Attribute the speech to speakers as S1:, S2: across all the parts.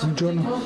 S1: Buongiorno.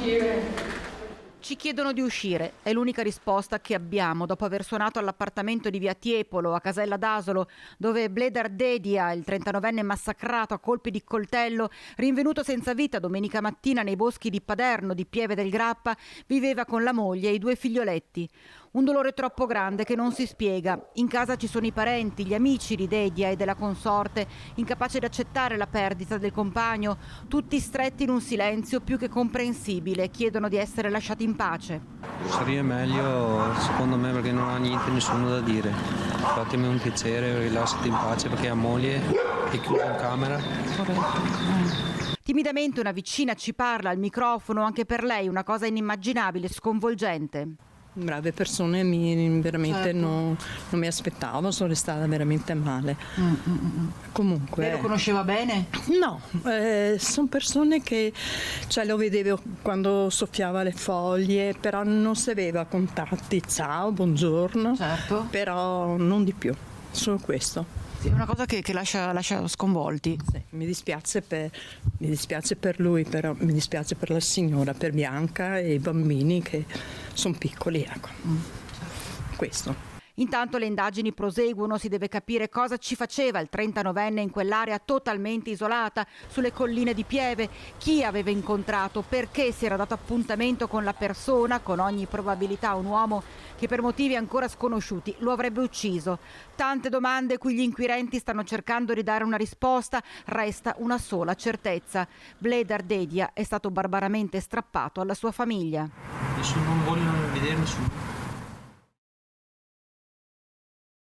S2: Ci chiedono di uscire, è l'unica risposta che abbiamo dopo aver suonato all'appartamento di via Tiepolo, a Casella d'Asolo, dove Bledar Dedia, il 39enne massacrato a colpi di coltello, rinvenuto senza vita domenica mattina nei boschi di Paderno, di Pieve del Grappa, viveva con la moglie e i 2 figlioletti. Un dolore troppo grande che non si spiega. In casa ci sono i parenti, gli amici di Dedia e della consorte, incapaci di accettare la perdita del compagno, tutti stretti in un silenzio più che comprensibile, chiedono di essere lasciati in pace.
S3: Sarebbe meglio secondo me perché non ha niente, nessuno da dire. Fatemi un piacere, rilassati in pace perché ha moglie e chiusa in camera.
S2: Timidamente una vicina ci parla al microfono, anche per lei una cosa inimmaginabile, sconvolgente.
S4: Brave persone, veramente non mi aspettavo, sono stata veramente male. Comunque.
S2: Lei lo conosceva bene?
S4: No, sono persone che lo vedevo quando soffiava le foglie, però non si aveva contatti, ciao, buongiorno,
S2: Certo.
S4: però non di più, solo questo.
S2: Sì, è una cosa che lascia sconvolti.
S4: Sì, mi dispiace per lui, però mi dispiace per la signora, per Bianca e i bambini che sono piccoli, ecco. Questo.
S2: Intanto le indagini proseguono, si deve capire cosa ci faceva il 39enne in quell'area totalmente isolata, sulle colline di Pieve, chi aveva incontrato, perché si era dato appuntamento con la persona, con ogni probabilità un uomo che per motivi ancora sconosciuti lo avrebbe ucciso. Tante domande cui gli inquirenti stanno cercando di dare una risposta, resta una sola certezza. Bledar Dedia è stato barbaramente strappato alla sua famiglia.
S3: Non vogliono vedere nessuno.